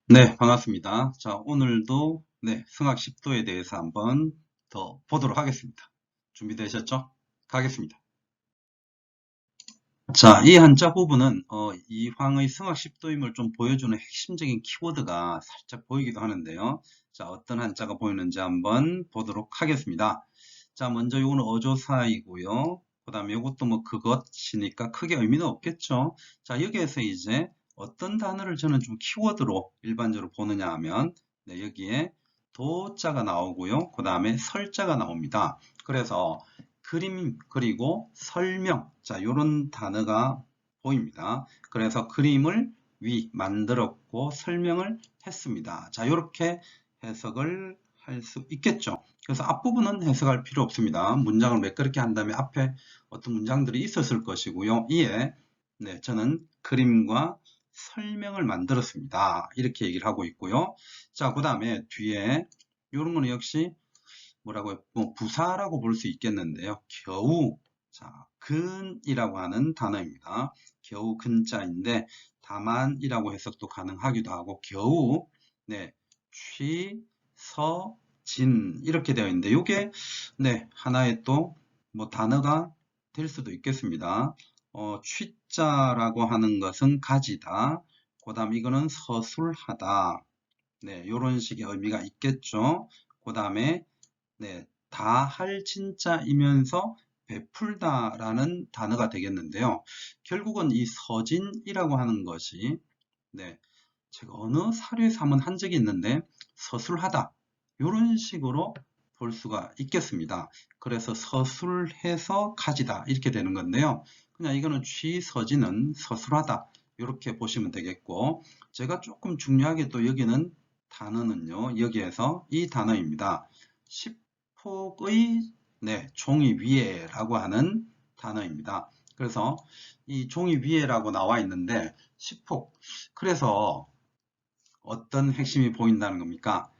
네, 반갑습니다. 자, 오늘도 승학 10도에 대해서 한번 더 보도록 하겠습니다. 준비되셨죠? 가겠습니다. 자, 이 한자 부분은 이황의 승학 10도임을 좀 보여주는 핵심적인 키워드가 살짝 보이기도 하는데요. 자, 어떤 한자가 보이는지 한번 보도록 하겠습니다. 자, 먼저 요거는 어조사이고요. 그 다음에 요것도 뭐 그것이니까 크게 의미는 없겠죠. 자, 여기에서 이제 어떤 단어를 저는 좀 키워드로 일반적으로 보느냐 하면 여기에 도자가 나오고요. 그 다음에 설자가 나옵니다. 그래서 그림 그리고 설명, 자, 요런 단어가 보입니다. 그래서 그림을 만들었고 설명을 했습니다. 자, 요렇게 해석을 할 수 있겠죠. 그래서 앞부분은 해석할 필요 없습니다. 문장을 매끄럽게 한 다음에 앞에 어떤 문장들이 있었을 것이고요. 이에 저는 그림과 설명을 만들었습니다. 이렇게 얘기를 하고 있고요. 자, 그 다음에 뒤에 이런 거는 역시 뭐라고요? 뭐 부사라고 볼 수 있겠는데요. 겨우, 자, 근이라고 하는 단어입니다. 겨우 근자인데 다만이라고 해석도 가능하기도 하고 겨우 취, 서, 진 이렇게 되어 있는데 이게 하나의 또 뭐 단어가 될 수도 있겠습니다. 취자라고 하는 것은 가지다. 그 다음 이거는 서술하다. 이런 식의 의미가 있겠죠. 그 다음에 다 할 진짜이면서 베풀다라는 단어가 되겠는데요. 결국은 이 서진이라고 하는 것이 제가 어느 사료에서 한번 한 적이 있는데 서술하다 이런 식으로 볼 수가 있겠습니다. 그래서 서술해서 가지다 이렇게 되는 건데요. 그냥 이거는 취서진은 서술하다 이렇게 보시면 되겠고, 제가 조금 중요하게 또 여기는 단어는요, 여기에서 이 단어입니다. 폭의 종이 위에라고 하는 단어입니다. 그래서 이 종이 위에라고 나와 있는데 10폭, 그래서 어떤 핵심이 보인다는 겁니까?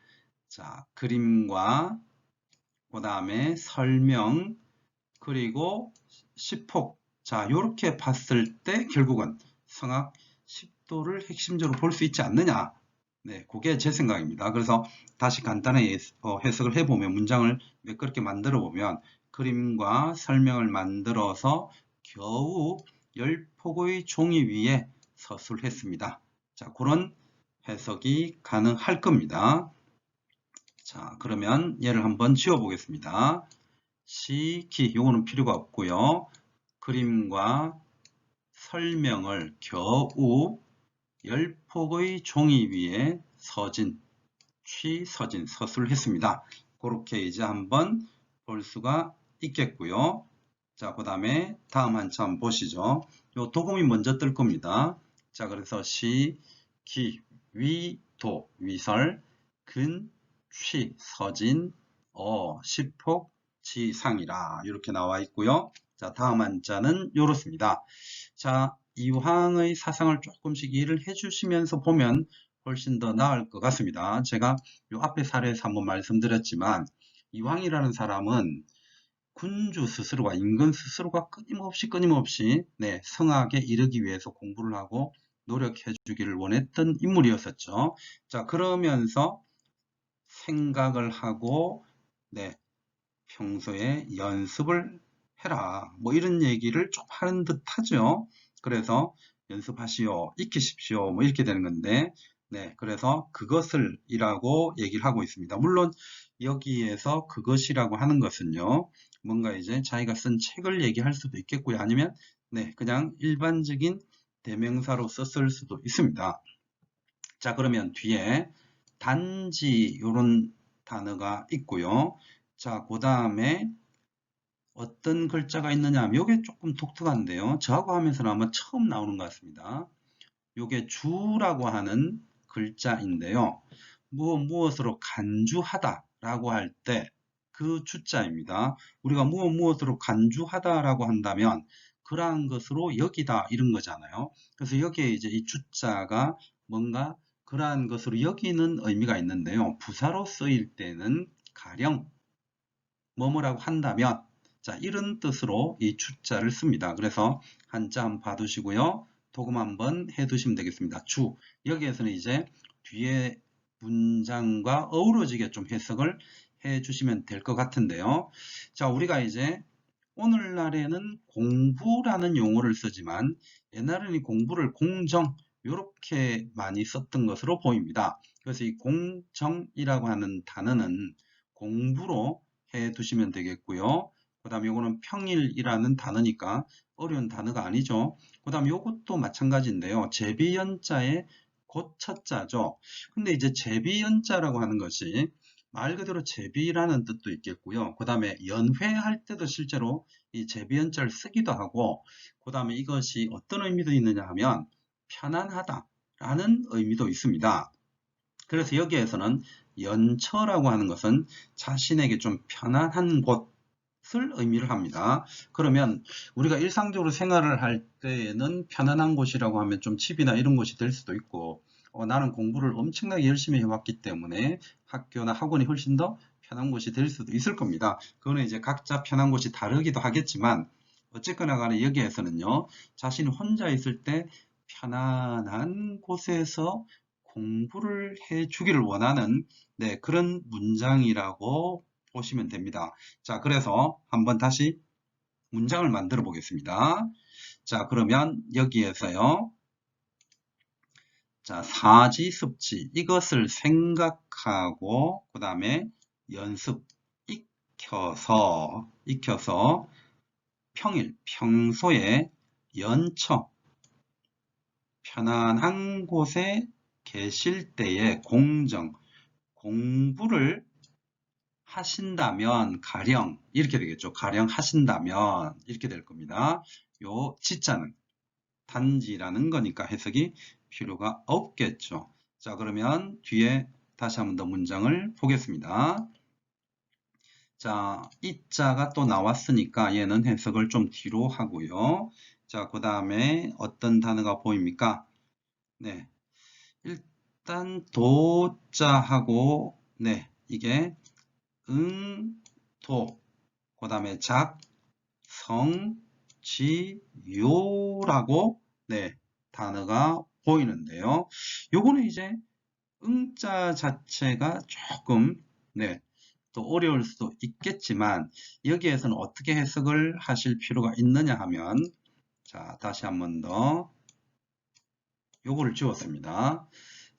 자, 그림과 그 다음에 설명 그리고 10폭, 자, 이렇게 봤을 때 결국은 성악 10도를 핵심적으로 볼 수 있지 않느냐. 그게 제 생각입니다. 그래서 다시 간단하게 해석을 해보면, 문장을 매끄럽게 만들어 보면, 그림과 설명을 만들어서 겨우 10폭의 종이 위에 서술했습니다. 자, 그런 해석이 가능할 겁니다. 자, 그러면 얘를 한번 지워 보겠습니다. 시키, 요거는 필요가 없고요. 그림과 설명을 겨우 10폭의 종이 위에 서진, 서진, 서술했습니다. 그렇게 이제 한번 볼 수가 있겠고요. 자, 그 다음에 다음 한자 한번 보시죠. 요 도금이 먼저 뜰 겁니다. 자, 그래서 시, 기, 위, 도, 위설, 근, 서진, 시폭, 지상이라 이렇게 나와 있고요. 자, 다음 한자는 요렇습니다. 자, 이황의 사상을 조금씩 이해를 해주시면서 보면 훨씬 더 나을 것 같습니다. 제가 요 앞에 사례에서 한번 말씀드렸지만, 이황이라는 사람은 군주 스스로가, 임금 스스로가 끊임없이 성악에 이르기 위해서 공부를 하고 노력해 주기를 원했던 인물이었었죠. 자, 그러면서 생각을 하고 평소에 연습을 해라, 뭐 이런 얘기를 좀 하는 듯 하죠. 그래서 연습하시오, 익히십시오, 뭐 이렇게 되는 건데, 그래서 그것을 이라고 얘기를 하고 있습니다. 물론 여기에서 그것이라고 하는 것은요, 뭔가 이제 자기가 쓴 책을 얘기할 수도 있겠고요, 아니면 그냥 일반적인 대명사로 썼을 수도 있습니다. 자, 그러면 뒤에 단지 이런 단어가 있고요. 자, 그 다음에 어떤 글자가 있느냐 하면 이게 조금 독특한데요. 저하고 하면서는 아마 처음 나오는 것 같습니다. 이게 주라고 하는 글자인데요. 무엇으로 간주하다라고 할 때 그 주자입니다. 우리가 무엇으로 간주하다라고 한다면 그러한 것으로 여기다 이런 거잖아요. 그래서 여기에 이제 이 주자가 뭔가 그러한 것으로 여기는 의미가 있는데요. 부사로 쓰일 때는 가령 뭐뭐라고 한다면, 자, 이런 뜻으로 이 주자를 씁니다. 그래서 한자 한번 봐두시고요. 도금 한번 해두시면 되겠습니다. 여기에서는 이제 뒤에 문장과 어우러지게 좀 해석을 해 주시면 될 것 같은데요. 자, 우리가 이제 오늘날에는 공부라는 용어를 쓰지만 옛날에는 이 공부를 공정 이렇게 많이 썼던 것으로 보입니다. 그래서 이 공정이라고 하는 단어는 공부로 해 두시면 되겠고요. 그 다음에 이거는 평일이라는 단어니까 어려운 단어가 아니죠. 그 다음에 이것도 마찬가지인데요. 제비연자의 고쳐자죠. 근데 이제 제비연자라고 하는 것이 말 그대로 제비라는 뜻도 있겠고요. 그 다음에 연회할 때도 실제로 이 제비연자를 쓰기도 하고, 그 다음에 이것이 어떤 의미도 있느냐 하면 편안하다 라는 의미도 있습니다. 그래서 여기에서는 연처라고 하는 것은 자신에게 좀 편안한 곳을 의미를 합니다. 그러면 우리가 일상적으로 생활을 할 때에는 편안한 곳이라고 하면 좀 집이나 이런 곳이 될 수도 있고, 나는 공부를 엄청나게 열심히 해왔기 때문에 학교나 학원이 훨씬 더 편한 곳이 될 수도 있을 겁니다. 그거는 이제 각자 편한 곳이 다르기도 하겠지만 어쨌거나 간에 여기에서는요, 자신이 혼자 있을 때 편안한 곳에서 공부를 해 주기를 원하는 그런 문장이라고 보시면 됩니다. 자, 그래서 한번 다시 문장을 만들어 보겠습니다. 자, 그러면 여기에서요. 자, 사지습지 이것을 생각하고 그 다음에 연습 익혀서 평소에 연처 편안한 곳에 계실 때의 공부를 하신다면 가령 이렇게 되겠죠. 가령 하신다면 이렇게 될 겁니다. 요 지자는 단지라는 거니까 해석이 필요가 없겠죠. 자, 그러면 뒤에 다시 한번 더 문장을 보겠습니다. 자, 이 자가 또 나왔으니까 얘는 해석을 좀 뒤로 하고요. 자, 그 다음에 어떤 단어가 보입니까? 네, 일단 도자하고 이게 도, 그 다음에 요라고 단어가 보이는데요. 요거는 이제 응자 자체가 조금 또 어려울 수도 있겠지만 여기에서는 어떻게 해석을 하실 필요가 있느냐 하면 자, 다시 한번 더 요거를 지웠습니다.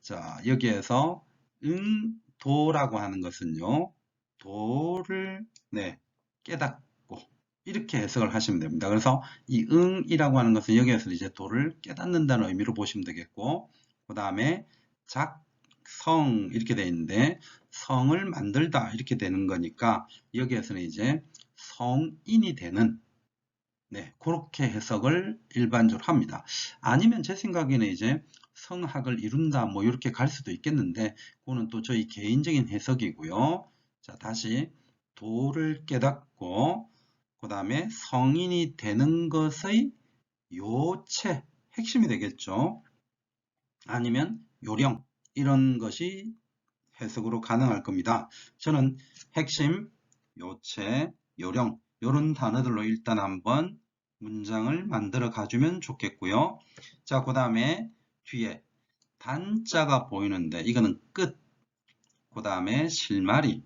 자, 여기에서 도라고 하는 것은요. 도를 깨닫고 이렇게 해석을 하시면 됩니다. 그래서 이 응이라고 하는 것은 여기에서 이제 도를 깨닫는다는 의미로 보시면 되겠고, 그 다음에 작성 이렇게 되어 있는데 성을 만들다 이렇게 되는 거니까 여기에서는 이제 성인이 되는 그렇게 해석을 일반적으로 합니다. 아니면 제 생각에는 이제 성학을 이룬다 뭐 이렇게 갈 수도 있겠는데 그거는 또 저희 개인적인 해석이고요. 자, 다시 도를 깨닫고 그 다음에 성인이 되는 것의 요체, 핵심이 되겠죠. 아니면 요령 이런 것이 해석으로 가능할 겁니다. 저는 핵심, 요체, 요령 이런 단어들로 일단 한번 문장을 만들어 가주면 좋겠고요. 자, 그 다음에 뒤에 단자가 보이는데 이거는 끝, 그 다음에 실마리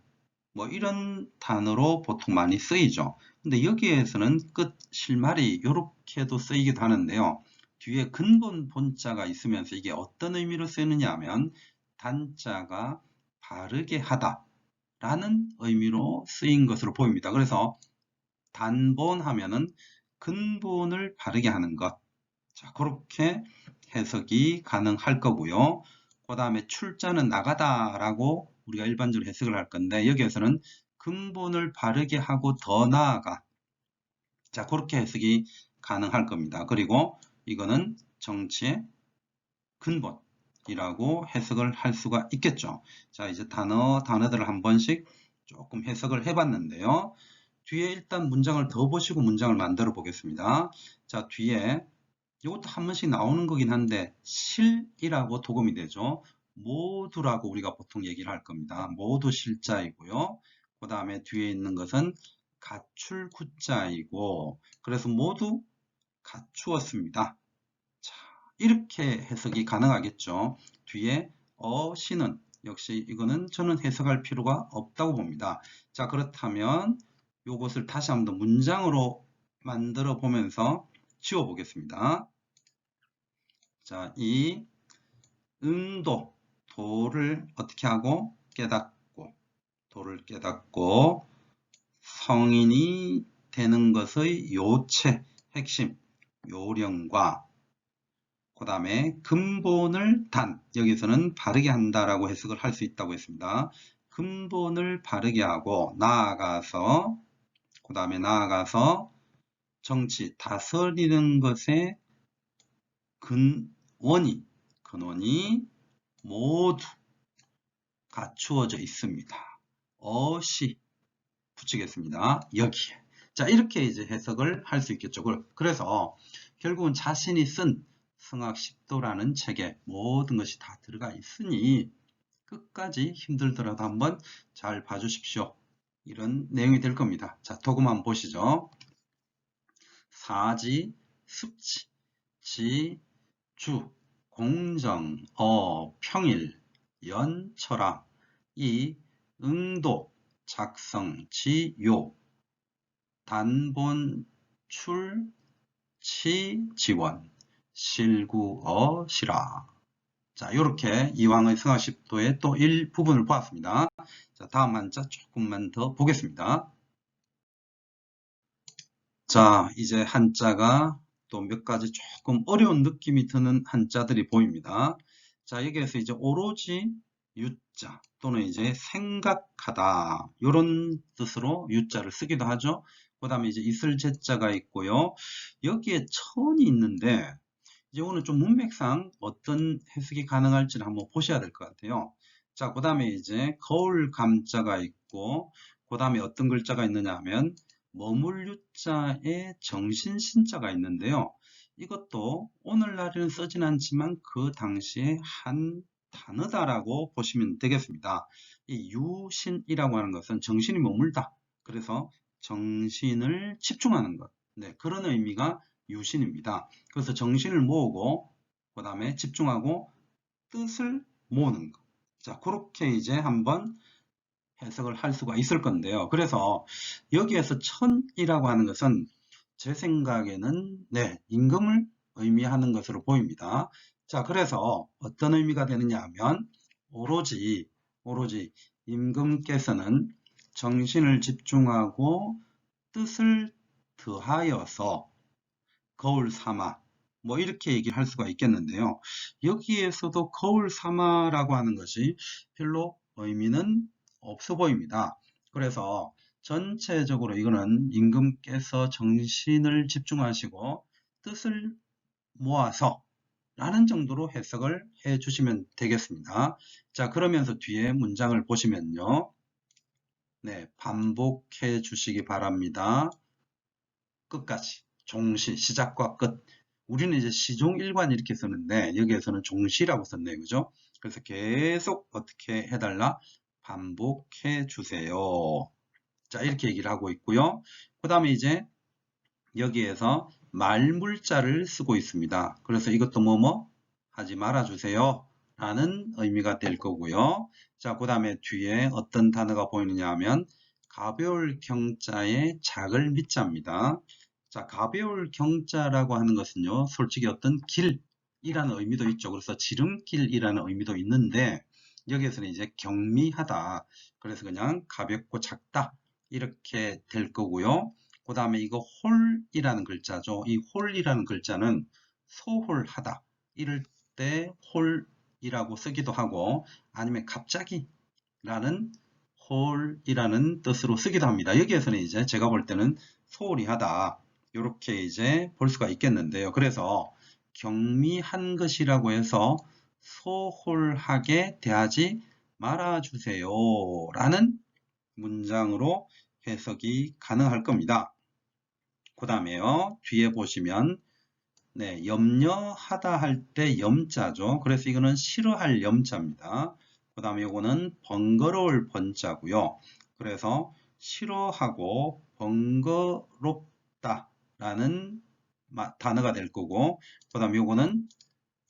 뭐 이런 단어로 보통 많이 쓰이죠. 근데 여기에서는 끝, 실마리 이렇게도 쓰이기도 하는데요. 뒤에 근본 본자가 있으면서 이게 어떤 의미로 쓰느냐 하면 단자가 바르게 하다 라는 의미로 쓰인 것으로 보입니다. 그래서 단본 하면은 근본을 바르게 하는 것. 자, 그렇게 해석이 가능할 거고요. 그 다음에 출자는 나가다 라고 우리가 일반적으로 해석을 할 건데 여기에서는 근본을 바르게 하고 더 나아가. 자, 그렇게 해석이 가능할 겁니다. 그리고 이거는 정치의 근본이라고 해석을 할 수가 있겠죠. 자, 이제 단어들을 한 번씩 조금 해석을 해봤는데요. 뒤에 일단 문장을 더 보시고 문장을 만들어 보겠습니다. 자, 뒤에 이것도 한 번씩 나오는 거긴 한데 실이라고 도금이 되죠. 모두라고 우리가 보통 얘기를 할 겁니다. 모두 실자이고요. 그 다음에 뒤에 있는 것은 갖출 구자이고 그래서 모두 갖추었습니다. 자, 이렇게 해석이 가능하겠죠. 뒤에 시는 역시 이거는 저는 해석할 필요가 없다고 봅니다. 자, 그렇다면 이것을 다시 한번 더 문장으로 만들어 보면서 지워 보겠습니다. 자, 이 응도, 도를 어떻게 하고 깨닫고, 도를 깨닫고 성인이 되는 것의 요체, 핵심, 요령과 그 다음에 근본을 여기서는 바르게 한다라고 해석을 할 수 있다고 했습니다. 근본을 바르게 하고 그 다음에 나아가서 정치, 다스리는 것의 근원이 모두 갖추어져 있습니다. 어시 붙이겠습니다. 여기에. 자, 이렇게 이제 해석을 할 수 있겠죠. 그래서 결국은 자신이 쓴 성악 10도라는 책에 모든 것이 다 들어가 있으니 끝까지 힘들더라도 한번 잘 봐주십시오. 이런 내용이 될 겁니다. 자, 도금 한번 보시죠. 사지, 습지, 지, 주, 공정, 평일, 연, 철학, 이, 응도, 작성, 지, 요, 단본, 출, 치, 지원, 실구, 시라. 자, 이렇게 이황의 성악십도의 또 일부분을 보았습니다. 자, 다음 한자 조금만 더 보겠습니다. 자, 이제 한자가 또 몇 가지 조금 어려운 느낌이 드는 한자들이 보입니다. 자, 여기에서 이제 오로지 유자 또는 이제 생각하다 이런 뜻으로 유자를 쓰기도 하죠. 그 다음에 이제 있을 제자가 있고요. 여기에 천이 있는데 이제 오늘 좀 문맥상 어떤 해석이 가능할지를 한번 보셔야 될 것 같아요. 자, 그 다음에 이제 거울 감자가 있고 그 다음에 어떤 글자가 있느냐 하면 머물 유자에 정신 신자가 있는데요. 이것도 오늘날에는 쓰진 않지만 그 당시에 한 단어다라고 보시면 되겠습니다. 이 유신이라고 하는 것은 정신이 머물다. 그래서 정신을 집중하는 것. 네, 그런 의미가 유신입니다. 그래서 정신을 모으고 그 다음에 집중하고 뜻을 모으는 것. 자, 그렇게 이제 한번 해석을 할 수가 있을 건데요. 그래서 여기에서 천이라고 하는 것은 제 생각에는 임금을 의미하는 것으로 보입니다. 자, 그래서 어떤 의미가 되느냐 하면 오로지 임금께서는 정신을 집중하고 뜻을 더하여서 거울 삼아 뭐 이렇게 얘기를 할 수가 있겠는데요. 여기에서도 거울 삼아라고 하는 것이 별로 의미는 없어 보입니다. 그래서 전체적으로 이거는 임금께서 정신을 집중하시고 뜻을 모아서 라는 정도로 해석을 해 주시면 되겠습니다. 자, 그러면서 뒤에 문장을 보시면요. 네, 반복해 주시기 바랍니다. 끝까지. 종시, 시작과 끝. 우리는 이제 시종일관 이렇게 쓰는데 여기에서는 종시라고 썼네요. 그죠? 그래서 계속 어떻게 해달라? 반복해 주세요. 자, 이렇게 얘기를 하고 있고요. 그 다음에 이제 여기에서 말물자를 쓰고 있습니다. 그래서 이것도 뭐뭐 하지 말아 주세요. 라는 의미가 될 거고요. 자, 그 다음에 뒤에 어떤 단어가 보이느냐 하면 가벼울 경자의 작을 밑자입니다. 자, 가벼울 경자라고 하는 것은요, 솔직히 어떤 길이라는 의미도 있죠. 그래서 지름길이라는 의미도 있는데, 여기에서는 이제 경미하다. 그래서 그냥 가볍고 작다. 이렇게 될 거고요. 그 다음에 이거 홀이라는 글자죠. 이 홀이라는 글자는 소홀하다. 이럴 때 홀이라고 쓰기도 하고, 아니면 갑자기 라는 홀이라는 뜻으로 쓰기도 합니다. 여기에서는 이제 제가 볼 때는 소홀히 하다. 이렇게 이제 볼 수가 있겠는데요. 그래서 경미한 것이라고 해서 소홀하게 대하지 말아주세요. 라는 문장으로 해석이 가능할 겁니다. 그 다음에요. 뒤에 보시면 염려하다 할 때 염자죠. 그래서 이거는 싫어할 염자입니다. 그 다음에 이거는 번거로울 번자고요. 그래서 싫어하고 번거롭다 라는 단어가 될 거고, 그 다음에 이거는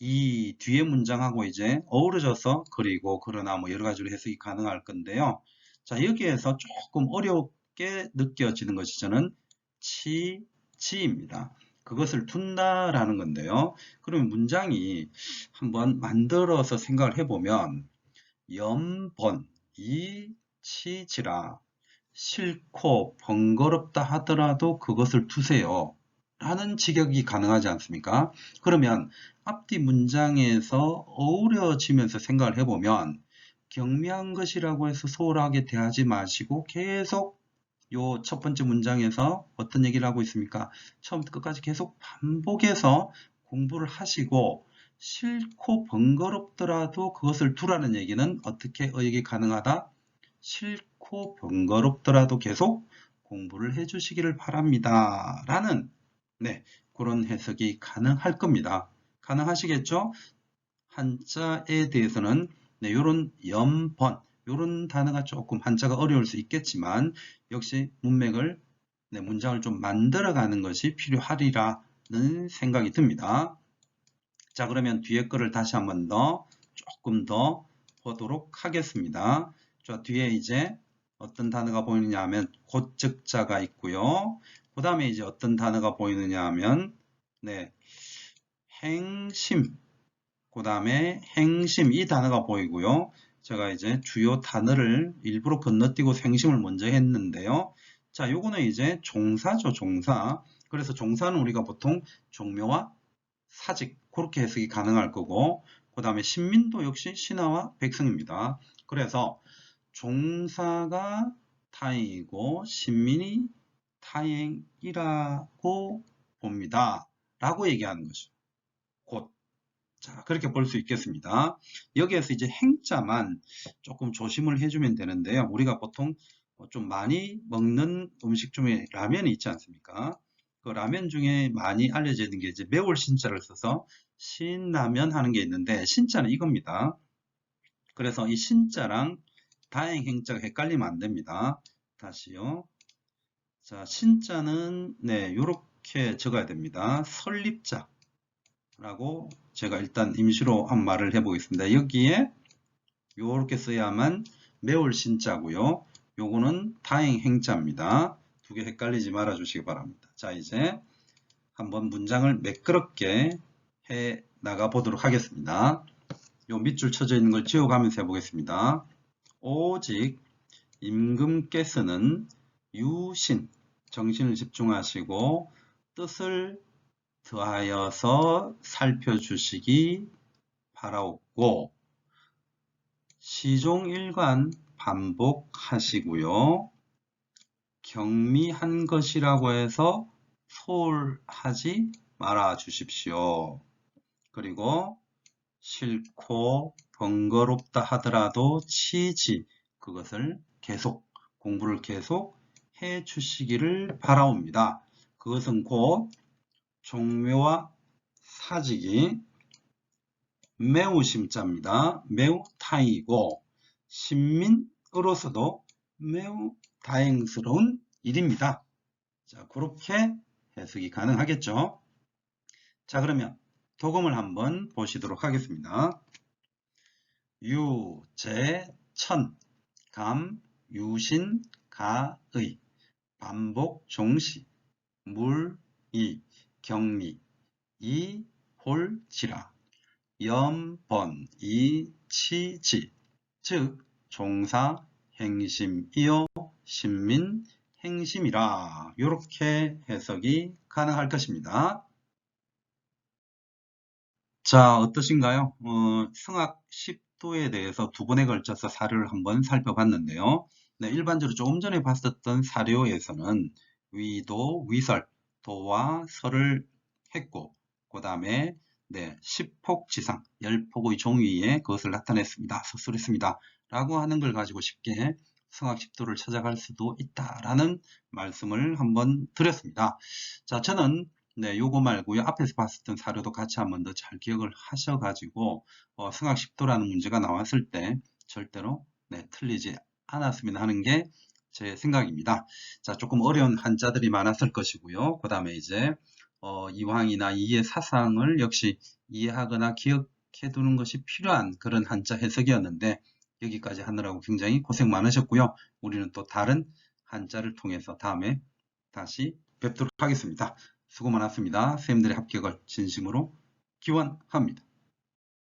이 뒤에 문장하고 이제 어우러져서 그리고 그러나 뭐 여러 가지로 해석이 가능할 건데요. 자, 여기에서 조금 어렵게 느껴지는 것이 저는 치지입니다. 그것을 둔다라는 건데요. 그러면 문장이 한번 만들어서 생각을 해보면 염번 이 치지라 싫고 번거롭다 하더라도 그것을 두세요 라는 직역이 가능하지 않습니까? 그러면 앞뒤 문장에서 어우러지면서 생각을 해보면 경미한 것이라고 해서 소홀하게 대하지 마시고 계속 요 첫 번째 문장에서 어떤 얘기를 하고 있습니까? 처음부터 끝까지 계속 반복해서 공부를 하시고 싫고 번거롭더라도 그것을 두라는 얘기는 어떻게 의역이 가능하다? 싫고 번거롭더라도 계속 공부를 해주시기를 바랍니다. 라는 네, 그런 해석이 가능할 겁니다. 가능하시겠죠? 한자에 대해서는 네, 요런 염번, 요런 단어가 조금 한자가 어려울 수 있겠지만 역시 문맥을 네, 문장을 좀 만들어가는 것이 필요하리라는 생각이 듭니다. 자, 그러면 뒤에 거를 다시 한번 더 조금 더 보도록 하겠습니다. 자, 뒤에 이제 어떤 단어가 보이느냐 하면 곧즉자가 있고요. 그 다음에 이제 어떤 단어가 보이느냐 하면 네, 행심, 그 다음에 행심 이 단어가 보이고요. 제가 이제 주요 단어를 일부러 건너뛰고 생심을 먼저 했는데요. 자, 요거는 이제 종사죠, 종사. 그래서 종사는 우리가 보통 종묘와 사직 그렇게 해석이 가능할 거고 그 다음에 신민도 역시 신하와 백성입니다. 그래서 종사가 타행이고 신민이 타행이라고 봅니다. 라고 얘기하는 거죠. 곧. 자, 그렇게 볼 수 있겠습니다. 여기에서 이제 행자만 조금 조심을 해주면 되는데요. 우리가 보통 좀 많이 먹는 음식 중에 라면이 있지 않습니까? 그 라면 중에 많이 알려져 있는 게 이제 매울 신자를 써서 신라면 하는 게 있는데 신자는 이겁니다. 그래서 이 신자랑 다행 행자가 헷갈리면 안 됩니다. 다시요. 자, 신자는 네, 요렇게 적어야 됩니다. 설립자 라고 제가 일단 임시로 한 말을 해보겠습니다. 여기에 요렇게 써야만 매울 신자고요. 요거는 다행 행자입니다. 두 개 헷갈리지 말아 주시기 바랍니다. 자, 이제 한번 문장을 매끄럽게 해 나가 보도록 하겠습니다. 요 밑줄 쳐져 있는 걸 지워가면서 해보겠습니다. 오직 임금께서는 유신, 정신을 집중하시고 뜻을 더하여서 살펴주시기 바라옵고 시종일관 반복하시고요. 경미한 것이라고 해서 소홀하지 말아 주십시오. 그리고 싫고 번거롭다 하더라도 치지 그것을 계속 공부를 계속 해 주시기를 바라옵니다. 그것은 곧 종묘와 사직이 매우 심자입니다. 매우 타이고 신민으로서도 매우 다행스러운 일입니다. 자, 그렇게 해석이 가능하겠죠. 자, 그러면 도금을 한번 보시도록 하겠습니다. 유, 제, 천, 감, 유신, 가의, 반복, 종시, 물, 이, 경미, 이, 홀, 지라, 염, 번, 이, 치, 지, 즉 종사, 행심이요, 신민, 행심이라 이렇게 해석이 가능할 것입니다. 자, 어떠신가요? 성악 10도에 대해서 두 번에 걸쳐서 사료를 한번 살펴봤는데요. 네, 일반적으로 조금 전에 봤었던 사료에서는 위도, 위설, 도와 설을 했고 그 다음에 네, 10폭지상, 10폭의 종위에 그것을 나타냈습니다. 서술했습니다. 라고 하는 걸 가지고 쉽게 성악 10도를 찾아갈 수도 있다라는 말씀을 한번 드렸습니다. 자, 저는 네, 요거 말고요. 앞에서 봤었던 사료도 같이 한번 더 잘 기억을 하셔가지고 성악 10도라는 문제가 나왔을 때 절대로 네, 틀리지 않았으면 하는 게 제 생각입니다. 자, 조금 어려운 한자들이 많았을 것이고요. 그 다음에 이제 이황이나 이의 사상을 역시 이해하거나 기억해 두는 것이 필요한 그런 한자 해석이었는데 여기까지 하느라고 굉장히 고생 많으셨고요. 우리는 또 다른 한자를 통해서 다음에 다시 뵙도록 하겠습니다. 수고 많았습니다. 선생님들의 합격을 진심으로 기원합니다.